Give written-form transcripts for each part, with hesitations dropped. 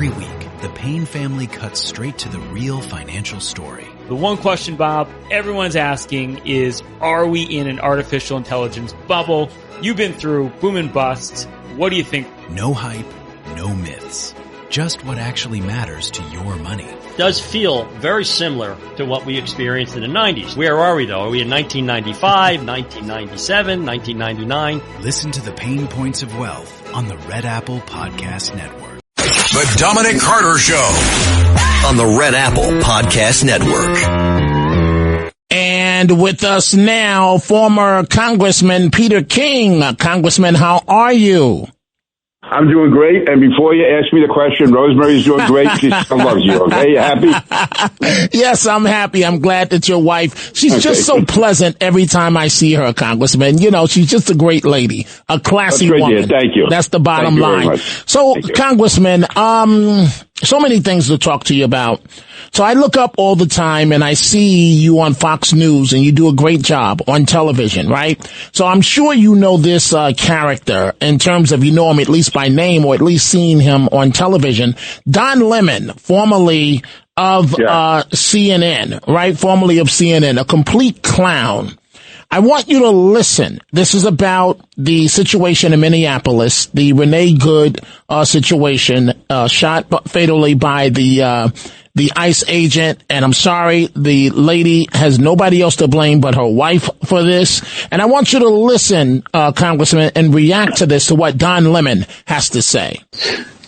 Every week, the Payne family cuts straight to the real financial story. The one question, Bob, everyone's asking is, are we in an artificial intelligence bubble? You've been through boom and bust. What do you think? No hype, no myths. Just what actually matters to your money. Does feel very similar to what we experienced in the 90s. Where are we, though? Are we in 1995, 1997, 1999? Listen to the Pain Points of Wealth on the Red Apple Podcast Network. The Dominic Carter Show on the Red Apple Podcast Network. And with us now, former Congressman Peter King. Congressman, how are you? I'm doing great. And before you ask me the question, Rosemary's doing great. She still loves you. Okay, you happy? Yes, I'm happy. I'm glad that your wife, she's just so pleasant every time I see her, Congressman. You know, she's just a great lady, a classy woman. Dear. Thank you. That's the bottom line. So, Congressman, so many things to talk to you about. So I look up all the time and I see you on Fox News and you do a great job on television, right? So I'm sure you know this character in terms of you know him at least by name or at least seen him on television. Don Lemon, formerly of CNN, right? Formerly of CNN, a complete clown. I want you to listen. This is about the situation in Minneapolis, the Renee Good situation, shot fatally by the ICE agent. And I'm sorry, the lady has nobody else to blame but her wife for this. And I want you to listen, Congressman, and react to this, to what Don Lemon has to say.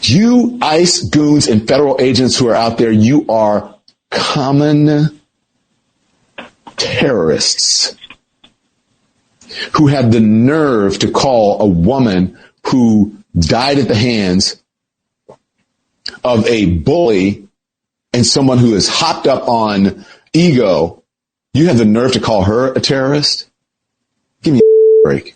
You ICE goons and federal agents who are out there, you are common terrorists who had the nerve to call a woman who died at the hands of a bully and someone who is hopped up on ego. You have the nerve to call her a terrorist? Give me a break.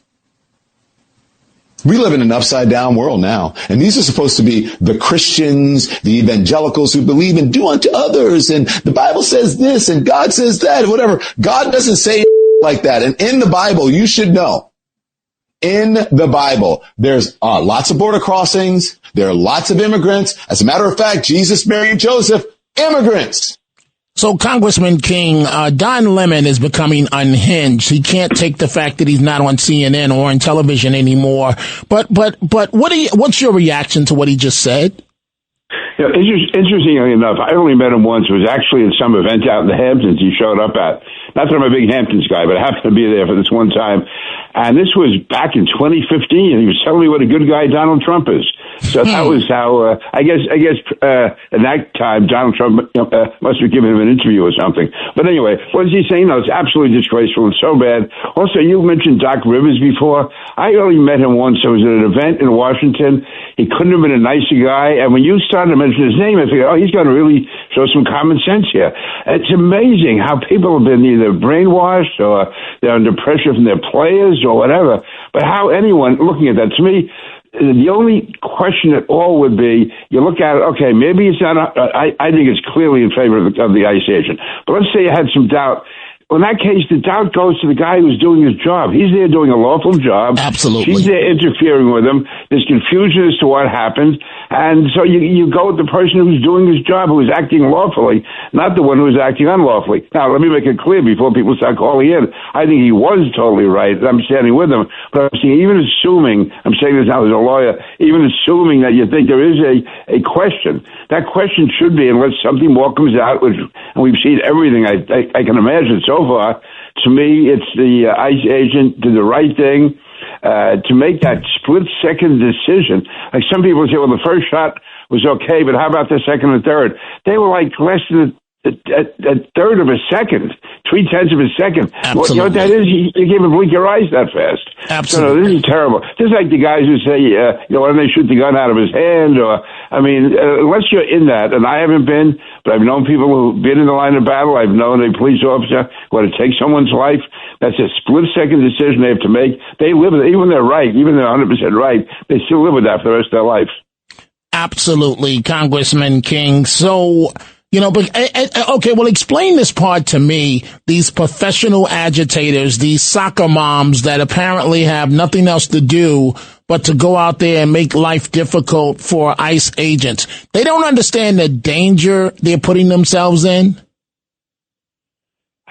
We live in an upside down world now. And these are supposed to be the Christians, the evangelicals who believe in do unto others. And the Bible says this and God says that, whatever. God doesn't say like that. And in the Bible, you should know, in the Bible, there's lots of border crossings. There are lots of immigrants. As a matter of fact, Jesus, Mary, and Joseph, immigrants. So, Congressman King, Don Lemon is becoming unhinged. He can't take the fact that he's not on CNN or on television anymore. But what's your reaction to what he just said? You know, interestingly enough, I only met him once. It was actually at some event out in the Hamptons he showed up at. Not that I'm a big Hamptons guy, but I happened to be there for this one time. And this was back in 2015, and he was telling me what a good guy Donald Trump is. So that was how, I guess, at that time, Donald Trump must have given him an interview or something. But anyway, what is he saying? No, it's absolutely disgraceful and so bad. Also, you mentioned Doc Rivers before. I only met him once. I was at an event in Washington. He couldn't have been a nicer guy. And when you started to mention his name, I figured, oh, he's going to really show some common sense here. It's amazing how people have been either brainwashed or they're under pressure from their players or whatever. But how anyone looking at that, to me, the only question at all would be, you look at it, okay, maybe it's not, I think it's clearly in favor of the ICE agent. But let's say you had some doubt. Well, in that case, the doubt goes to the guy who's doing his job. He's there doing a lawful job. Absolutely. She's there interfering with him. There's confusion as to what happened. And so you go with the person who's doing his job, who is acting lawfully, not the one who is acting unlawfully. Now, let me make it clear before people start calling in. I think he was totally right. I'm standing with him. But I'm saying, even assuming, I'm saying this now as a lawyer, even assuming that you think there is a question, that question should be, unless something more comes out, which, and we've seen everything I can imagine so far. To me, it's the ICE agent did the right thing to make that split-second decision. Like some people say, well, the first shot was okay, but how about the second and third? They were like less than a third of a second, 0.3 of a second. Well, you know what that is? You can't even blink your eyes that fast. Absolutely. So, no, this is terrible. This is like the guys who say, why don't they shoot the gun out of his hand? Or, I mean, unless you're in that, and I haven't been, but I've known people who've been in the line of battle. I've known a police officer who had to take someone's life. That's a split-second decision they have to make. They live with it. Even they're right, even they're 100% right, they still live with that for the rest of their life. Absolutely, Congressman King. So, But okay, well, explain this part to me. These professional agitators, these soccer moms that apparently have nothing else to do but to go out there and make life difficult for ICE agents. They don't understand the danger they're putting themselves in.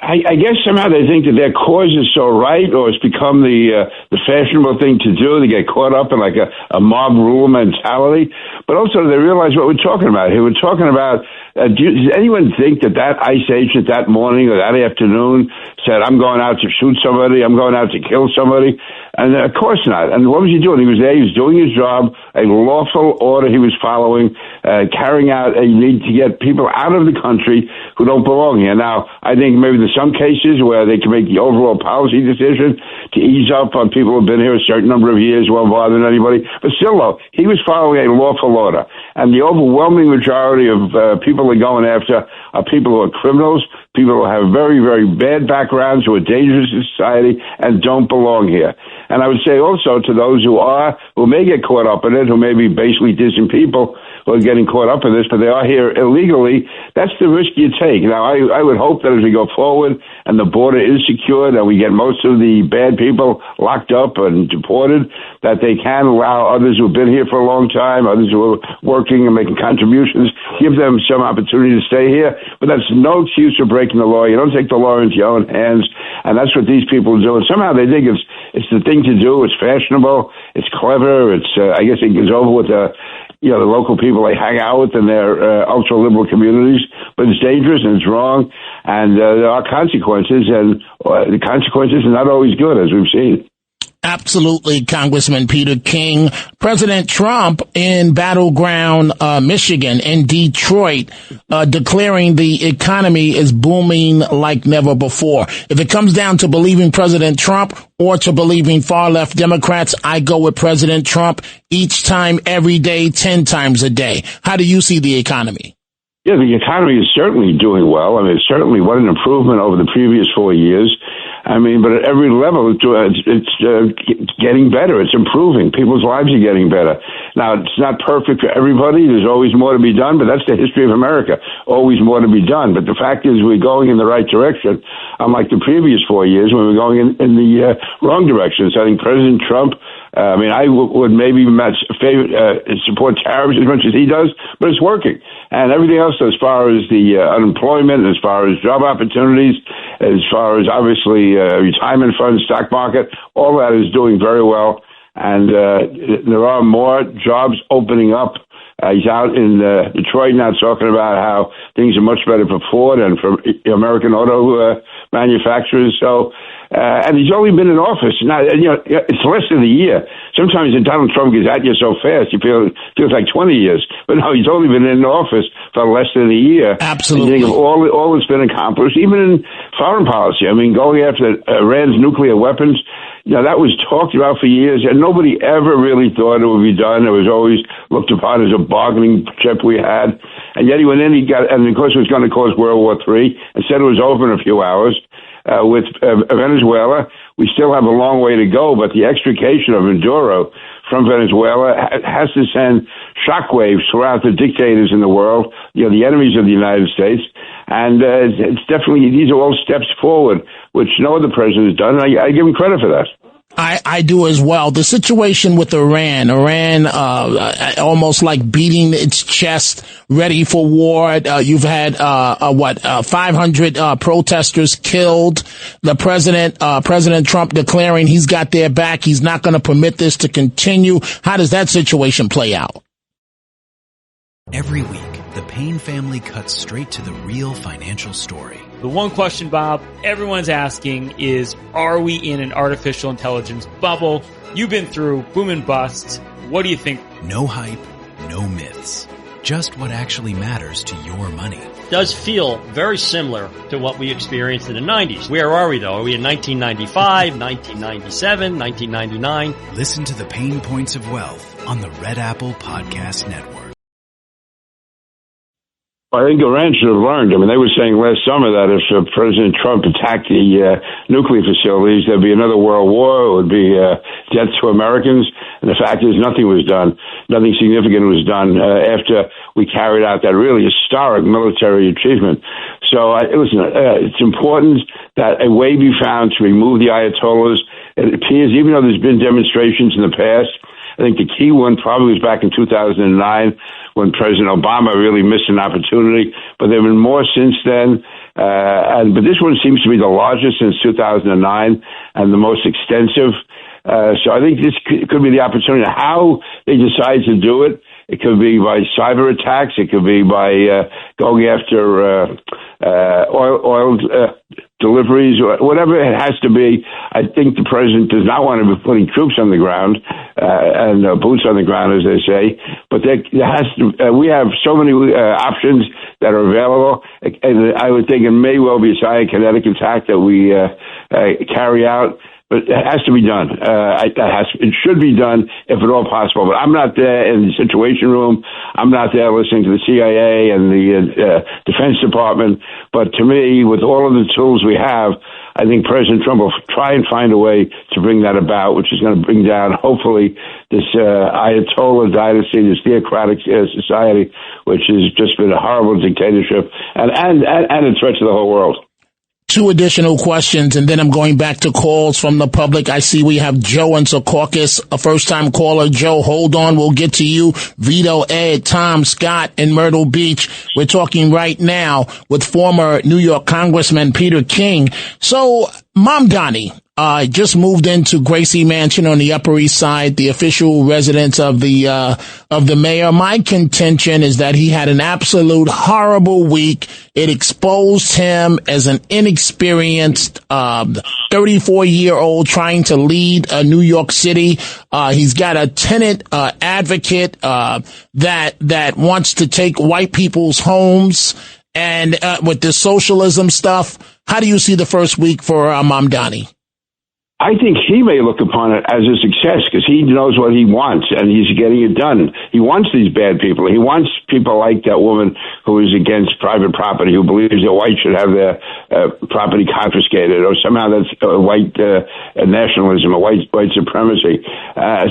I guess somehow they think that their cause is so right, or it's become the fashionable thing to do. They get caught up in like a mob rule mentality, but also they realize what we're talking about here. We're talking about, does anyone think that ICE agent that morning or that afternoon said, I'm going out to shoot somebody, I'm going out to kill somebody? And of course not. And what was he doing? He was there, he was doing his job, a lawful order he was following, carrying out a need to get people out of the country who don't belong here. Now, I think maybe there's some cases where they can make the overall policy decision to ease up on people who've been here a certain number of years, won't bother anybody. But still, though, he was following a lawful order. And the overwhelming majority of people they're going after are people who are criminals, people who have very, very bad backgrounds, who are dangerous to society and don't belong here. And I would say also to those who may get caught up in it, who may be basically decent people who are getting caught up in this, but they are here illegally, that's the risk you take. Now, I would hope that as we go forward and the border is secured and we get most of the bad people locked up and deported, that they can allow others who have been here for a long time, others who are working and making contributions, give them some opportunity to stay here. But that's no excuse for breaking the law. You don't take the law into your own hands, and that's what these people do. And somehow they think it's the thing to do. It's fashionable. It's clever. It's I guess it goes over with the local people they hang out with in their ultra-liberal communities. But it's dangerous and it's wrong, and there are consequences, and the consequences are not always good, as we've seen. Absolutely, Congressman Peter King. President Trump in battleground Michigan, in Detroit, declaring the economy is booming like never before. If it comes down to believing President Trump or to believing far-left Democrats, I go with President Trump each time, every day, 10 times a day. How do you see the economy? Yeah, the economy is certainly doing well. I mean, it's certainly what an improvement over the previous 4 years. I mean, but at every level, it's getting better. It's improving. People's lives are getting better. Now, it's not perfect for everybody. There's always more to be done, but that's the history of America. Always more to be done. But the fact is we're going in the right direction, unlike the previous 4 years when we're going in the wrong direction. So I think President Trump, I would maybe support tariffs as much as he does, but it's working. And everything else, as far as the unemployment, as far as job opportunities, as far as obviously retirement funds, stock market, all that is doing very well. And there are more jobs opening up. He's out in Detroit now talking about how things are much better for Ford and for American auto manufacturers. So, and he's only been in office. Now, it's less than a year. Sometimes when Donald Trump gets at you so fast, you feels like 20 years. But no, he's only been in office for less than a year. Absolutely. And you think of all that's been accomplished, even in foreign policy. I mean, going after Iran's nuclear weapons, that was talked about for years, and nobody ever really thought it would be done. It was always looked upon as a bargaining chip we had. And yet he went in, and of course it was going to cause World War III, and said it was over in a few hours. With Venezuela, we still have a long way to go, but the extrication of Maduro from Venezuela has to send shockwaves throughout the dictators in the world, the enemies of the United States. And it's definitely, these are all steps forward, which no other president has done, and I give him credit for that. I do as well. The situation with Iran almost like beating its chest, ready for war. You've had 500 protesters killed. The President Trump declaring he's got their back. He's not going to permit this to continue. How does that situation play out? Every week, the Payne family cuts straight to the real financial story. The one question, Bob, everyone's asking is, are we in an artificial intelligence bubble? You've been through boom and bust. What do you think? No hype, no myths. Just what actually matters to your money. Does feel very similar to what we experienced in the 90s. Where are we, though? Are we in 1995, 1997, 1999? Listen to the Pain Points of Wealth on the Red Apple Podcast Network. I think Iran should have learned. I mean, they were saying last summer that if President Trump attacked the nuclear facilities, there'd be another world war. It would be death to Americans. And the fact is nothing was done. Nothing significant was done after we carried out that really historic military achievement. So, listen, it's important that a way be found to remove the Ayatollahs. It appears, even though there's been demonstrations in the past, I think the key one probably was back in 2009 when President Obama really missed an opportunity. But there have been more since then. But this one seems to be the largest since 2009 and the most extensive. So I think this could be the opportunity. How they decide to do it, it could be by cyber attacks. It could be by going after oil deliveries, or whatever it has to be. I think the president does not want to be putting troops on the ground and boots on the ground, as they say. But there has to. We have so many options that are available, and I would think it may well be a cyberkinetic attack that we carry out. But it has to be done. It should be done if at all possible. But I'm not there in the Situation Room. I'm not there listening to the CIA and the Defense Department. But to me, with all of the tools we have, I think President Trump will try and find a way to bring that about, which is going to bring down, hopefully, this Ayatollah dynasty, this theocratic society, which has just been a horrible dictatorship and a threat to the whole world. Two additional questions, and then I'm going back to calls from the public. I see we have Joe in Secaucus, a first-time caller. Joe, hold on. We'll get to you. Vito, Ed, Tom, Scott in Myrtle Beach. We're talking right now with former New York Congressman Peter King. So, Mamdani just moved into Gracie Mansion on the Upper East Side, the official residence of the mayor. My contention is that he had an absolute horrible week. It exposed him as an inexperienced 34-year-old trying to lead New York City. He's got a tenant advocate that wants to take white people's homes, and with the socialism stuff. How do you see the first week for Mamdani? I think he may look upon it as a success because he knows what he wants and he's getting it done. He wants these bad people. He wants people like that woman who is against private property, who believes that whites should have their property confiscated, or somehow that's white nationalism, or white supremacy.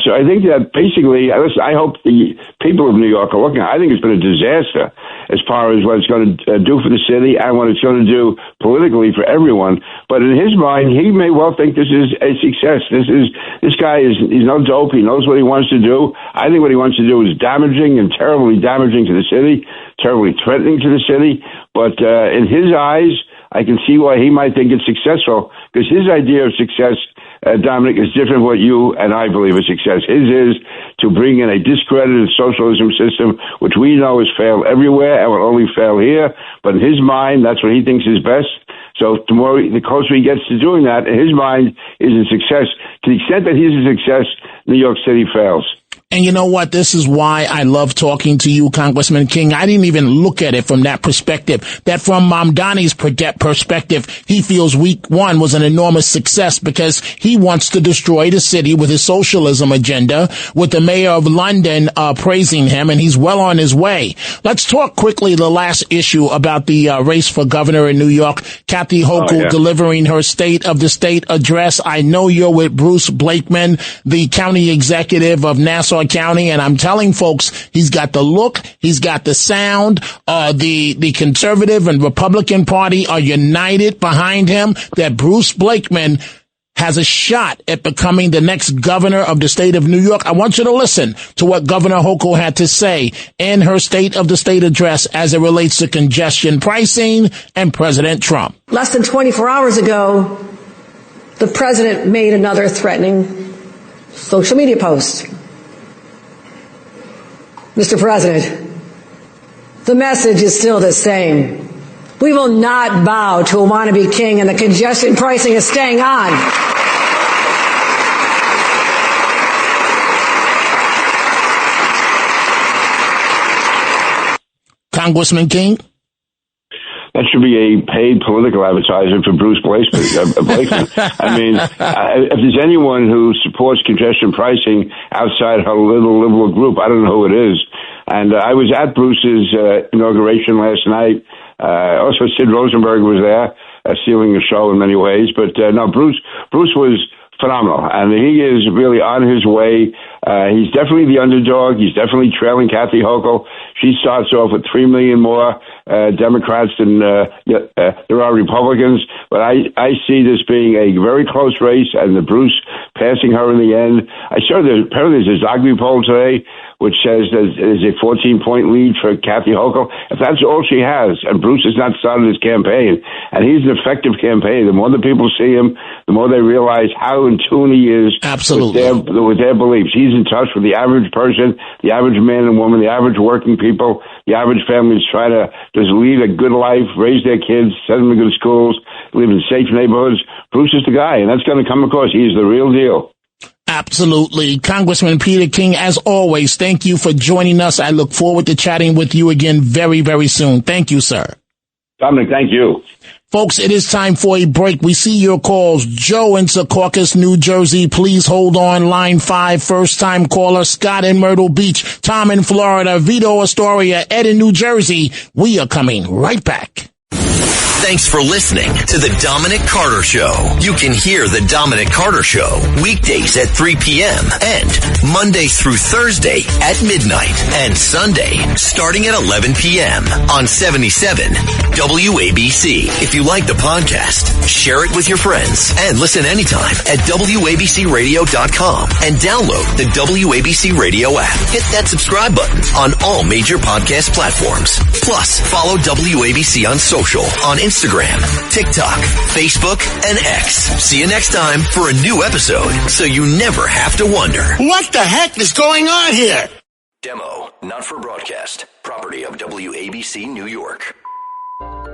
So I think that basically, I hope the people of New York are looking. I think it's been a disaster as far as what it's going to do for the city and what it's going to do politically for everyone. But in his mind, he may well think this is a success. This guy he's no dope. He knows what he wants to do. I think what he wants to do is damaging and terribly damaging to the city, terribly threatening to the city. But in his eyes, I can see why he might think it's successful, because his idea of success, Dominic, is different from what you and I believe is success. His is to bring in a discredited socialism system, which we know has failed everywhere and will only fail here. But in his mind, that's what he thinks is best. So the closer he gets to doing that, in his mind, is a success. To the extent that he's a success, New York City fails. And you know what? This is why I love talking to you, Congressman King. I didn't even look at it from that perspective, that from Mamdani's perspective, he feels week one was an enormous success because he wants to destroy the city with his socialism agenda, with the mayor of London praising him, and he's well on his way. Let's talk quickly the last issue about the race for governor in New York. Kathy Hochul delivering her State of the State address. I know you're with Bruce Blakeman, the county executive of Nassau County, and I'm telling folks he's got the look, he's got the sound. The conservative and Republican Party are united behind him, that Bruce Blakeman has a shot at becoming the next governor of the state of New York. I want you to listen to what Governor Hochul had to say in her State of the State address as it relates to congestion pricing and President Trump. Less than 24 hours ago, the president made another threatening social media post. Mr. President, the message is still the same. We will not bow to a wannabe king, and the congestion pricing is staying on. Congressman King? That should be a paid political advertisement for Bruce Blakeman. I mean, if there's anyone who supports congestion pricing outside her little liberal group, I don't know who it is. And I was at Bruce's inauguration last night. Also, Sid Rosenberg was there, stealing the show in many ways. But no, Bruce was phenomenal, and he is really on his way. He's definitely the underdog. He's definitely trailing Kathy Hochul. She starts off with 3 million more Democrats than there are Republicans. But I see this being a very close race, and the Bruce passing her in the end. I saw that apparently there's a Zogby poll today which says there's a 14-point lead for Kathy Hochul. If that's all she has, and Bruce has not started his campaign, and he's an effective campaign, the more the people see him, the more they realize how in tune he is absolutely with their beliefs. He's in touch with the average person, the average man and woman, the average working people, the average families trying to just lead a good life, raise their kids, send them to good schools, live in safe neighborhoods. Bruce is the guy, and that's going to come across. He's the real deal. Absolutely. Congressman Peter King, as always, thank you for joining us. I look forward to chatting with you again very, very soon. Thank you, sir. Dominic, thank you. Folks, it is time for a break. We see your calls. Joe in Secaucus, New Jersey. Please hold on. Line 5, first-time caller. Scott in Myrtle Beach. Tom in Florida. Vito Astoria. Ed in New Jersey. We are coming right back. Thanks for listening to The Dominic Carter Show. You can hear The Dominic Carter Show weekdays at 3 p.m. and Monday through Thursday at midnight and Sunday starting at 11 p.m. on 77 WABC. If you like the podcast, share it with your friends and listen anytime at WABCRadio.com and download the WABC Radio app. Hit that subscribe button on all major podcast platforms. Plus, follow WABC on social on Instagram, TikTok, Facebook, and X. See you next time for a new episode, so you never have to wonder. What the heck is going on here? Demo, not for broadcast. Property of WABC New York.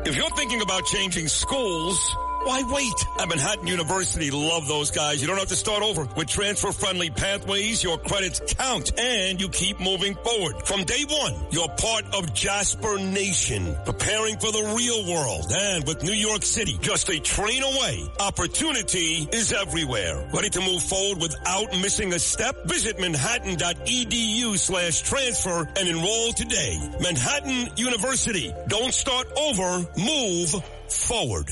If you're thinking about changing schools, why wait? At Manhattan University, love those guys. You don't have to start over. With transfer-friendly pathways, your credits count, and you keep moving forward. From day one, you're part of Jasper Nation, preparing for the real world. And with New York City just a train away, opportunity is everywhere. Ready to move forward without missing a step? Visit manhattan.edu/transfer and enroll today. Manhattan University. Don't start over, move forward.